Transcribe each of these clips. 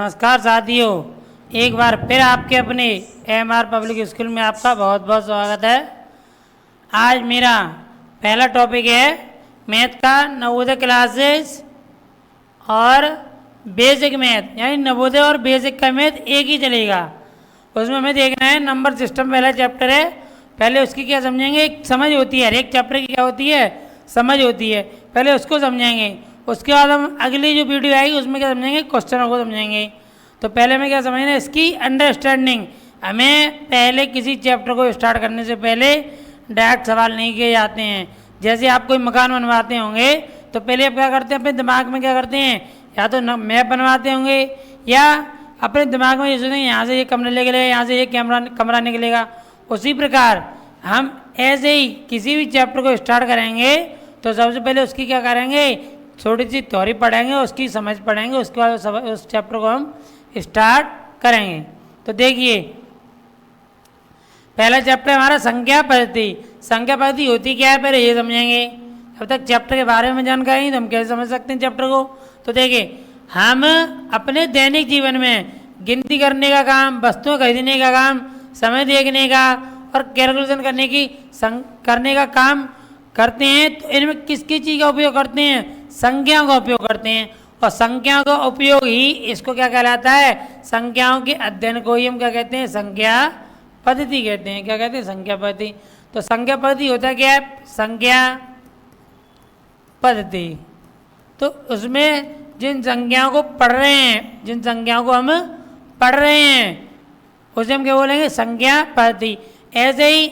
नमस्कार साथियों, एक बार फिर आपके अपने एमआर पब्लिक स्कूल में आपका बहुत बहुत स्वागत है। आज मेरा पहला टॉपिक है मैथ का नवोदय क्लासेस और बेसिक मैथ, यानी नवोदय और बेसिक का मैथ एक ही चलेगा। उसमें हमें देखना है नंबर सिस्टम पहला चैप्टर है। पहले उसकी क्या समझेंगे, एक समझ होती है, हर एक चैप्टर की क्या होती है, समझ होती है। पहले उसको समझेंगे, उसके बाद हम अगली जो वीडियो आएगी उसमें क्या समझेंगे, क्वेश्चनों को समझेंगे। तो पहले हमें क्या समझना है, इसकी अंडरस्टैंडिंग। हमें पहले किसी चैप्टर को स्टार्ट करने से पहले डायरेक्ट सवाल नहीं किए जाते हैं। जैसे आप कोई मकान बनवाते होंगे तो पहले आप क्या करते हैं, अपने दिमाग में क्या करते हैं, या तो मैप बनवाते होंगे या अपने दिमाग में ये सोचेंगे यहाँ से ये कमरा निकलेगा, यहाँ से ये कमरा निकलेगा। उसी प्रकार हम ऐसे ही किसी भी चैप्टर को स्टार्ट करेंगे तो सबसे पहले उसकी क्या करेंगे, छोटी सी थ्योरी पढ़ेंगे, उसकी समझ पढ़ेंगे, उसके बाद उस चैप्टर को हम स्टार्ट करेंगे। तो देखिए पहला चैप्टर हमारा संख्या पद्धति। संख्या पद्धति होती क्या है पहले ये समझेंगे। जब तक चैप्टर के बारे में जानकारी नहीं तो हम कैसे समझ सकते हैं चैप्टर को। तो देखिए हम अपने दैनिक जीवन में गिनती करने का काम, वस्तुएं खरीदने का काम, समय देखने का और कैलकुलेशन करने का काम करते हैं। तो इनमें किसकी चीज़ का उपयोग करते हैं, संख्याओं का उपयोग करते हैं। और संख्याओं का उपयोग ही इसको क्या कहलाता है, संख्याओं के अध्ययन को ही हम क्या कहते हैं, संख्या पद्धति कहते हैं। क्या कहते हैं, संख्या पद्धति। तो संख्या पद्धति होता क्या है, संख्या पद्धति। तो उसमें जिन संख्याओं को पढ़ रहे हैं, जिन संख्याओं को हम पढ़ रहे हैं उसे हम क्या बोलेंगे, संख्या पद्धति। ऐसे ही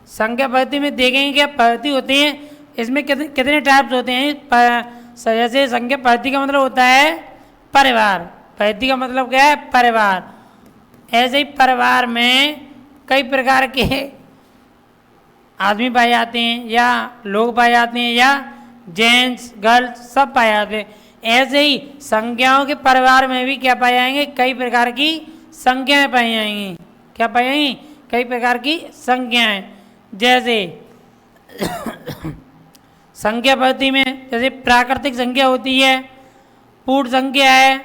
संख्या पद्धति में देखेंगे क्या पद्धति होती है, इसमें कितने टाइप्स होते हैं। जैसे संख्या पद्धति का मतलब होता है परिवार। पद्धति का मतलब क्या है, परिवार। ऐसे ही परिवार में कई प्रकार के आदमी पाए जाते हैं या लोग पाए जाते हैं, या जेंट्स गर्ल्स सब पाए जाते हैं। ऐसे ही संख्याओं के परिवार में भी क्या पाए जाएंगे, कई प्रकार की संख्याएं पाई जाएंगी। क्या पाई जाएंगी, कई प्रकार की संख्याएं। जैसे संख्या पद्धति में जैसे प्राकृतिक संख्या होती है, पूर्ण संख्या है,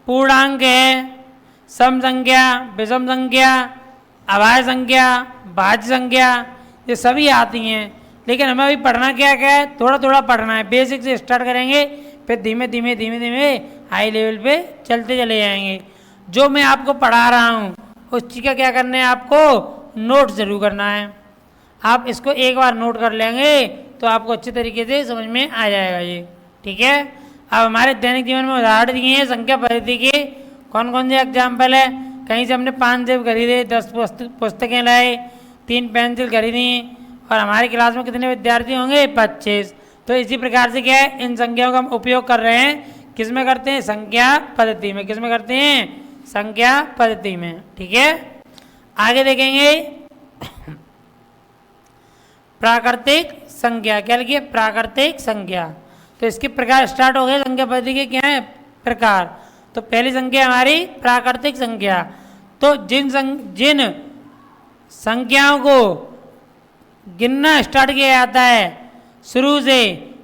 पूर्णांक है, सम संख्या, विषम संख्या, अभाज्य संख्या, भाज्य संख्या, ये सभी आती हैं। लेकिन हमें अभी पढ़ना क्या क्या है, थोड़ा थोड़ा पढ़ना है। बेसिक से स्टार्ट करेंगे, फिर धीमे धीमे धीमे धीमे हाई लेवल पे चलते चले जाएंगे। जो मैं आपको पढ़ा रहा हूँ उस चीज़ का क्या करना है, आपको नोट जरूर करना है। आप इसको एक बार नोट कर लेंगे तो आपको अच्छे तरीके से समझ में आ जाएगा ये, ठीक है। अब हमारे दैनिक जीवन में उदाहरण दिए हैं संख्या पद्धति के। कौन कौन से एग्जाम्पल है, कहीं से हमने 5 सेब खरीदे, 10 पुस्तकें लाए, 3 पेंसिल खरीदी, और हमारी क्लास में कितने विद्यार्थी होंगे, 25। तो इसी प्रकार से क्या है, इन संख्याओं का हम उपयोग कर रहे हैं, किस में करते हैं, संख्या पद्धति में। किस में करते हैं, संख्या पद्धति में, ठीक है। आगे देखेंगे प्राकृतिक संख्या। क्या लिखिए, प्राकृतिक संख्या। तो इसके प्रकार स्टार्ट हो गए। संख्या पद्धति के क्या है, प्रकार। तो पहली संख्या हमारी प्राकृतिक संख्या। तो जिन संख्याओं को गिनना स्टार्ट किया जाता है शुरू से,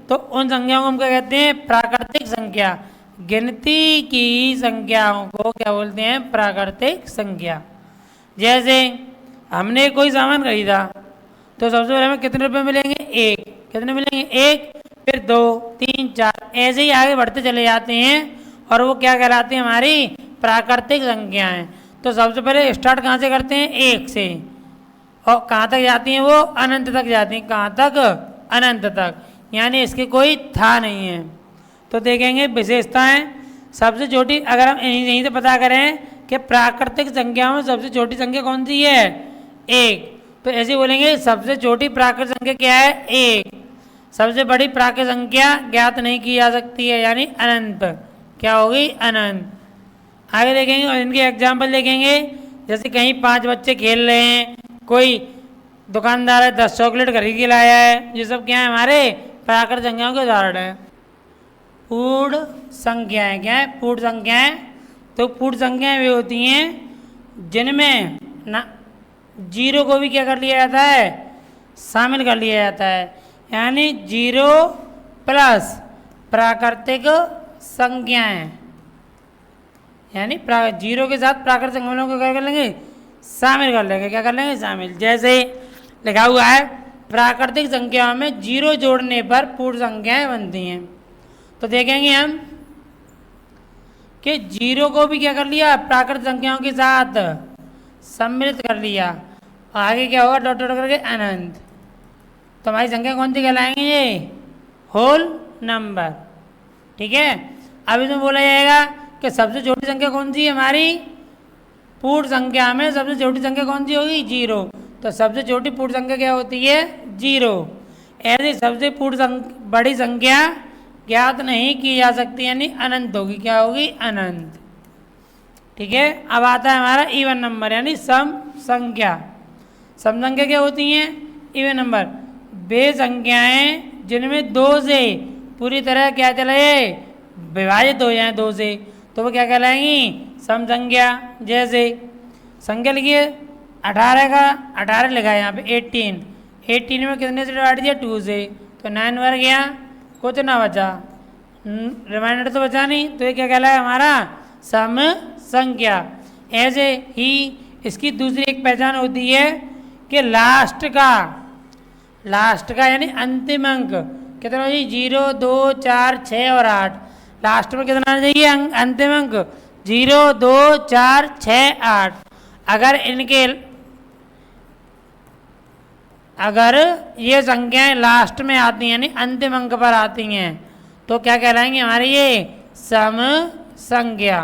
तो उन संख्याओं को हम क्या कहते हैं, प्राकृतिक संख्या। गिनती की संख्याओं को क्या बोलते हैं, प्राकृतिक संख्या। जैसे हमने कोई सामान खरीदा तो सबसे पहले हमें कितने रुपए मिलेंगे, 1। कितने मिलेंगे, 1, फिर 2, 3, 4, ऐसे ही आगे बढ़ते चले जाते हैं और वो क्या कहलाते हैं, हमारी प्राकृतिक संख्याएं। तो सबसे पहले स्टार्ट कहाँ से करते हैं, 1 से, और कहाँ तक जाती हैं, वो अनंत तक जाती हैं। कहाँ तक, अनंत तक, यानी इसके कोई था नहीं है। तो देखेंगे विशेषताएं। सबसे छोटी, अगर हम यहीं से पता करें कि प्राकृतिक संख्याओं में सबसे छोटी संख्या कौन सी है, 1, तो ऐसे बोलेंगे सबसे छोटी प्राकृतिक संख्या क्या है, 1। सबसे बड़ी प्राकृतिक संख्या ज्ञात नहीं की जा सकती है, यानी अनंत। क्या होगी, अनंत। आगे देखेंगे और इनके एग्जाम्पल देखेंगे। जैसे कहीं 5 बच्चे खेल रहे हैं, कोई दुकानदार है 10 चॉकलेट खरीद के लाया है, ये सब क्या है, हमारे प्राकृतिक संख्याओं के उदाहरण है। पूर्ण संख्याएं क्या है, पूर्ण संख्याएं। तो पूर्ण संख्याएं वे होती हैं जिनमें ना 0 को भी क्या कर लिया जाता है, शामिल कर लिया जाता है, यानी 0 प्लस प्राकृतिक संख्याएं। यानी जीरो के साथ प्राकृतिक संख्याओं को क्या कर लेंगे, शामिल कर लेंगे। क्या कर लेंगे, शामिल। जैसे लिखा हुआ है प्राकृतिक संख्याओं में जीरो जोड़ने पर पूर्ण संख्याएं बनती हैं। तो देखेंगे हम कि जीरो को भी क्या कर लिया, प्राकृतिक संख्याओं के साथ सम्मिलित कर लिया। और आगे क्या होगा, डॉट डॉट करके अनंत। तो हमारी संख्या कौन सी कहलाएंगे, ये होल नंबर। ठीक है। अब इसमें बोला जाएगा कि सबसे छोटी संख्या कौन सी है हमारी, पूर्ण संख्या में सबसे छोटी संख्या कौन सी होगी, जीरो। तो सबसे छोटी पूर्ण संख्या क्या होती है, जीरो। ऐसी सबसे बड़ी संख्या ज्ञात नहीं की जा सकती, यानी अनंत होगी। क्या होगी, अनंत। ठीक है। अब आता है हमारा इवन नंबर यानी सम संख्या। सम संख्या क्या होती हैं, इवन नंबर वे संख्याएं जिनमें दो से पूरी तरह क्या चले, विभाजित हो जाए दो से, तो वो क्या कहलाएंगी, सम संख्या। जैसे संख्या लिखिए 18 का 18 लिखा है यहाँ पे 18 में कितने से डिवाइड दिया, 2 से, तो 9 बार गया, कुछ ना बचा, रिमाइंडर तो बचा नहीं, तो ये क्या कहलाएगा हमारा सम संख्या। ऐसे ही इसकी दूसरी एक पहचान होती है कि लास्ट का यानी अंतिम अंक कितना हो, 0, 2, 4, 6 और 8। लास्ट में कितना आना चाहिए अंतिम अंक, 0, 2, 4, 6, 8। अगर ये संख्याएं लास्ट में आती हैं यानी अंतिम अंक पर आती हैं तो क्या कहलाएंगे हमारी ये सम संख्या।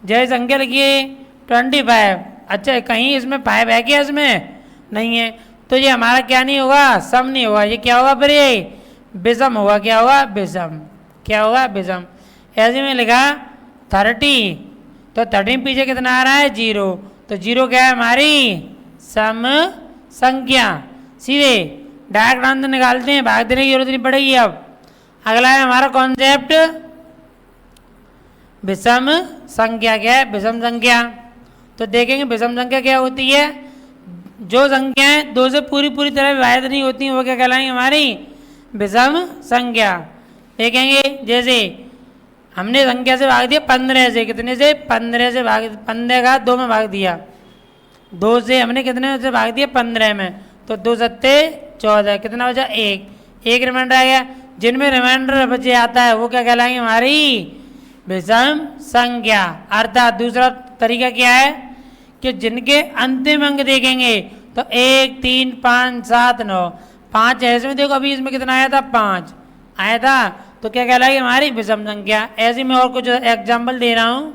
जैसे संख्या लिखिए 25। अच्छा कहीं इसमें 5 है क्या, इसमें नहीं है, तो ये हमारा क्या नहीं होगा, सम नहीं होगा। ये क्या होगा फिर, ये विषम होगा। क्या होगा, विषम। क्या होगा, विषम। ऐसे में लिखा 30, तो 30 पीछे कितना आ रहा है, 0, तो 0 क्या है हमारी सम संख्या। सीधे डायरेक्ट आंसर निकालते हैं, भाग देने की जरूरत नहीं पड़ेगी। अब अगला है हमारा कॉन्सेप्ट विषम संख्या। क्या है, विषम संख्या। तो देखेंगे विषम संख्या क्या होती है, जो संख्याएं दो से पूरी तरह विभाजित नहीं होती वो क्या कहलाएंगे हमारी विषम संख्या। देखेंगे जैसे हमने संख्या से भाग दिया 15 से, कितने से, 15 से भाग, 15 का 2 में भाग दिया, 2 से हमने कितने से भाग दिया, 15 में, तो 2 सत्ते 14, कितना बचा, 1 रिमाइंडर आ गया। जिनमें रिमाइंडर बचे आता है वो क्या कहलाएंगे हमारी विषम संख्या। अर्थात दूसरा तरीका क्या है कि जिनके अंतिम अंक देखेंगे तो 1, 3, 5, 7, 9, 5 है इसमें, देखो अभी इसमें कितना आया था, 5 आया था, तो क्या कहलाएगी हमारी विषम संख्या। ऐसे में और कुछ एग्जाम्पल दे रहा हूँ,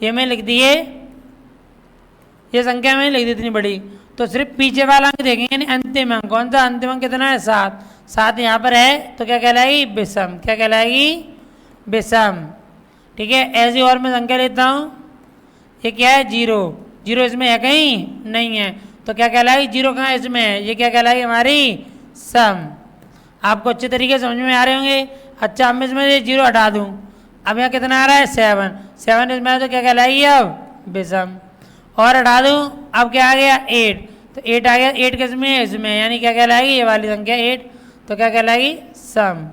ये मैं लिख दिए, ये संख्या में लिख दी इतनी बड़ी, तो सिर्फ पीछे वाला अंक देखेंगे यानी अंतिम अंक, कौन सा अंतिम अंक कितना है, 7 यहाँ पर है, तो क्या कहलाएगी विषम। क्या कहलाएगी विषम। ठीक है। ऐसी और मैं संख्या लेता हूँ, ये क्या है 0 इसमें है कहीं नहीं है, तो क्या कहलाएगी, 0 कहाँ है इसमें है, ये क्या कहलाएगी हमारी सम। आपको अच्छे तरीके से समझ में आ रहे होंगे। अच्छा अब मैं इसमें 0 हटा दूँ, अब यहाँ कितना आ रहा है 7 इसमें है, तो क्या कहलाएगी अब विषम। और हटा दूँ, अब क्या आ गया 8, तो 8 आ गया, 8 किसमें है, इसमें, यानी क्या कहलाएगी ये वाली संख्या 8, तो क्या कहलाएगी सम।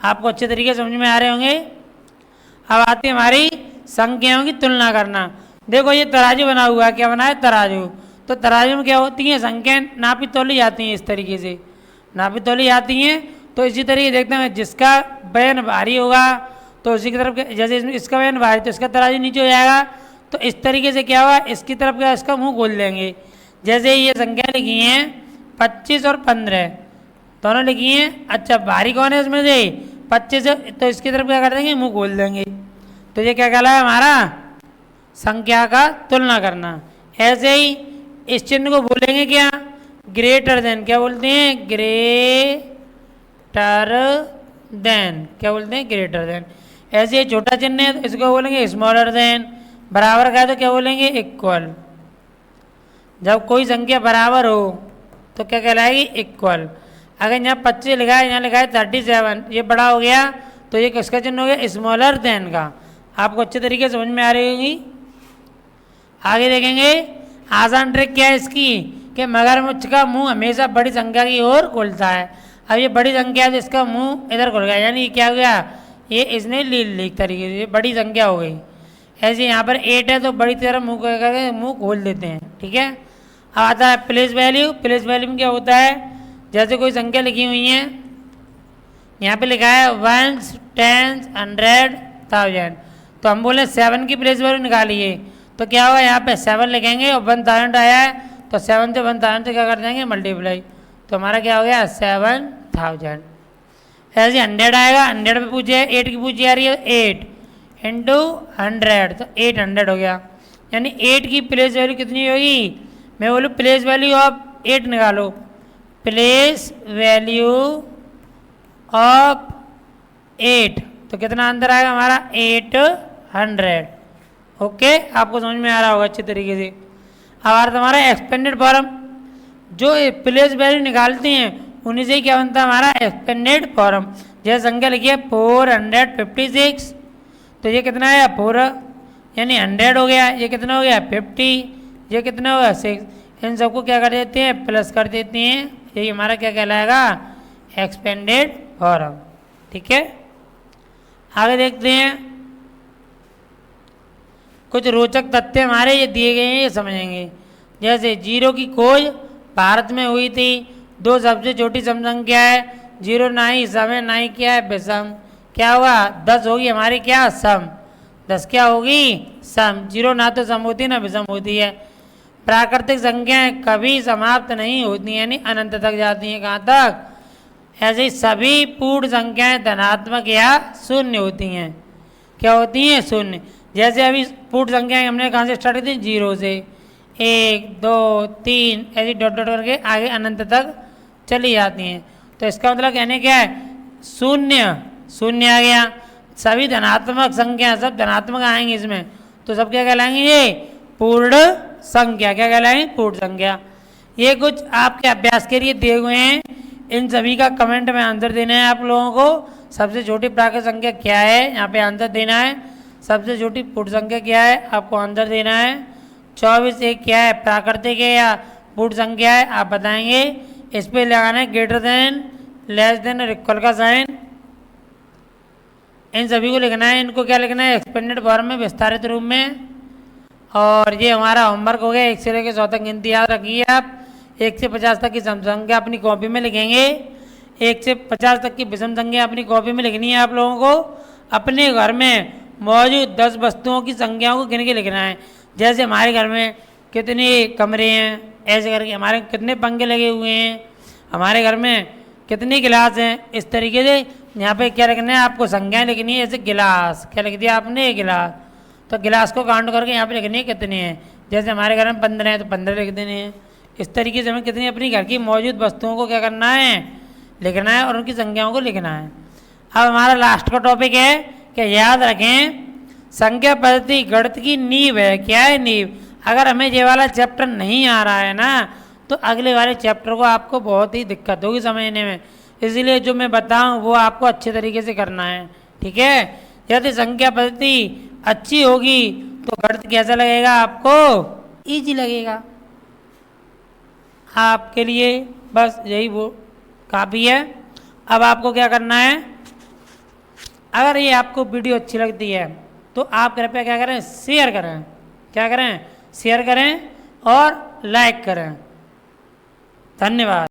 आपको अच्छे तरीके से समझ में आ रहे होंगे। अब आती है हमारी संख्याओं की तुलना करना। देखो ये तराजू बना हुआ है, क्या बना है तराजू, तो तराजू में क्या होती हैं, संख्याएं नापी तोली जाती हैं, इस तरीके से नापी तोली जाती हैं। तो इसी तरीके देखते हैं जिसका वजन भारी होगा तो उसी की तरफ, जैसे इसमें इसका वजन भारी तो इसका तराजू नीचे हो जाएगा, तो इस तरीके से क्या होगा, इसकी तरफ क्या इसका मुंह खोल देंगे। जैसे ये संख्या लिखी हैं 25 और 15 दोनों लिखी हैं। अच्छा भारी कौन है इसमें से, 25 है, तो इसकी तरफ क्या कर देंगे, मुंह खोल देंगे। तो ये क्या कहला है हमारा संख्या का तुलना करना। ऐसे ही इस चिन्ह को बोलेंगे क्या, ग्रेटर देन। क्या बोलते हैं, ग्रेटर देन। क्या बोलते हैं, ग्रेटर देन। ऐसे ही छोटा चिन्ह है तो इसको बोलेंगे स्मॉलर देन। बराबर का है तो क्या बोलेंगे, इक्वल। जब कोई संख्या बराबर हो तो क्या कहलाएगी, इक्वल। अगर यहाँ 25 लिखा है, यहाँ लिखा है 37, ये बड़ा हो गया तो ये किसका चिन्ह हो गया, स्मॉलर देन का। आपको अच्छे तरीके से समझ में आ रही होगी। आगे देखेंगे आसान ट्रिक क्या है इसकी, कि मगरमच्छ का मुंह हमेशा बड़ी संख्या की ओर खुलता है। अब ये बड़ी संख्या है तो इसका मुंह इधर खुल गया, यानी क्या हो गया, ये इसने ली तरीके से बड़ी संख्या हो गई। ऐसे यहाँ पर 8 है तो बड़ी तरह मुंह करके मुंह खोल देते हैं, ठीक है। अब आता है प्लेस वैल्यू। प्लेस वैल्यू में क्या होता है, जैसे कोई संख्या लिखी हुई है, यहाँ पे लिखा है वंस, टेंस, 100, 1000, तो हम बोले 7 की प्लेस वैल्यू निकालिए, तो क्या होगा, यहाँ पे 7 लिखेंगे और 1000 आया है तो 7 से 1000 से क्या कर देंगे मल्टीप्लाई, तो हमारा क्या हो गया 7000। ऐसे 100 आएगा, 100 पे पूछे 8 की पूछी आ रही है 8 इंटू 100 तो 800 हो गया। यानी 8 की प्लेस वैल्यू कितनी होगी, मैं बोलूँ प्लेस वैल्यू ऑफ 8 निकालो, प्लेस वैल्यू ऑफ 8 तो कितना अंदर आएगा हमारा 800। ओके, आपको समझ में आ रहा होगा अच्छे तरीके से। अब आ रहा हमारा एक्सपेंडेड फॉर्म, जो प्लेस वैल्यू निकालते हैं उन्हीं से क्या बनता है हमारा एक्सपेंडेड फॉर्म। जैसे संख्या लिखिए 456, तो ये कितना है 4 यानी 100 हो गया, ये कितना हो गया 50, ये कितना होगा 6, इन सबको क्या कर देते हैं प्लस कर देते हैं, यही हमारा क्या कहलाएगा एक्सपेंडेड फॉर्म। ठीक है, आगे देखते हैं, कुछ रोचक तथ्य हमारे ये दिए गए हैं, ये समझेंगे। जैसे 0 की खोज भारत में हुई थी, 2 सबसे छोटी सम संख्या है, 0 ना ही सम है ना ही क्या है विषम, क्या होगा 10 होगी हमारी क्या सम, 10 क्या होगी सम, 0 ना तो सम होती है ना विषम होती है। प्राकृतिक संख्याएं कभी समाप्त नहीं होती हैं, यानी अनंत तक जाती हैं, कहाँ तक, ऐसे ही सभी पूर्ण संख्याएं धनात्मक या शून्य होती हैं, क्या होती हैं शून्य। जैसे अभी पूर्ण संख्याएं हमने कहाँ से स्टार्ट की थी 0 से, 1 2 3 ऐसी डॉट डॉट करके आगे अनंत तक चली जाती हैं। तो इसका मतलब कहने क्या है, शून्य शून्य आ गया, सभी धनात्मक संख्या सब धनात्मक आएंगे इसमें, तो सब क्या कहलाएंगे ये पूर्ण संख्या, क्या कहलाएंगे पूर्ण संख्या। ये कुछ आपके अभ्यास के लिए दिए हुए हैं, इन सभी का कमेंट में आंसर देना है आप लोगों को। सबसे छोटी प्राकृतिक संख्या क्या है, यहाँ पे आंसर देना है। सबसे छोटी पूर्ण संख्या क्या है, आपको आंसर देना है। 24 एक क्या है, प्राकृतिक है या पूर्ण संख्या है, आप बताएंगे। इस पर लगाना है ग्रेटर देन, लेस देन और इक्वल का साइन, इन सभी को लिखना है। इनको क्या लिखना है, एक्सपेंडेड फॉर्म में, विस्तारित रूप में। और ये हमारा होमवर्क हो गया, 1 से लेकर 100 तक गिनती याद रखिए आप। 1 से 50 तक की सम संख्या अपनी कॉपी में लिखेंगे, 1 से 50 तक की विषम संख्या अपनी कॉपी में लिखनी है आप लोगों को। अपने घर में मौजूद 10 वस्तुओं की संख्याओं को गिन के लिखना है। जैसे हमारे घर में कितने कमरे हैं, ऐसे करके हमारे कितने पंखे लगे हुए हैं, हमारे घर में कितने गिलास हैं, इस तरीके से यहाँ पे क्या लिखना है आपको संख्याएं लिखनी है। जैसे गिलास क्या लिख दिया आपने गिलास, तो गिलास को काउंट करके यहाँ पे लिखनी है कितने हैं। जैसे हमारे घर में 15 हैं तो 15 लिख देने हैं। इस तरीके से हमें कितनी अपनी घर की मौजूद वस्तुओं को क्या करना है लिखना है और उनकी संख्याओं को लिखना है। अब हमारा लास्ट का टॉपिक है कि याद रखें संख्या पद्धति गणित की नींव है। क्या है नींव, अगर हमें ये वाला चैप्टर नहीं आ रहा है ना तो अगले वाले चैप्टर को आपको बहुत ही दिक्कत होगी समझने में, इसलिए जो मैं बताऊं वो आपको अच्छे तरीके से करना है। ठीक है, यदि संख्या पद्धति अच्छी होगी तो गणित कैसा लगेगा आपको, इजी लगेगा। आपके लिए बस यही वो काफ़ी है। अब आपको क्या करना है, अगर ये आपको वीडियो अच्छी लगती है तो आप कृपया क्या करें, शेयर करें, क्या करें शेयर करें और लाइक करें। धन्यवाद।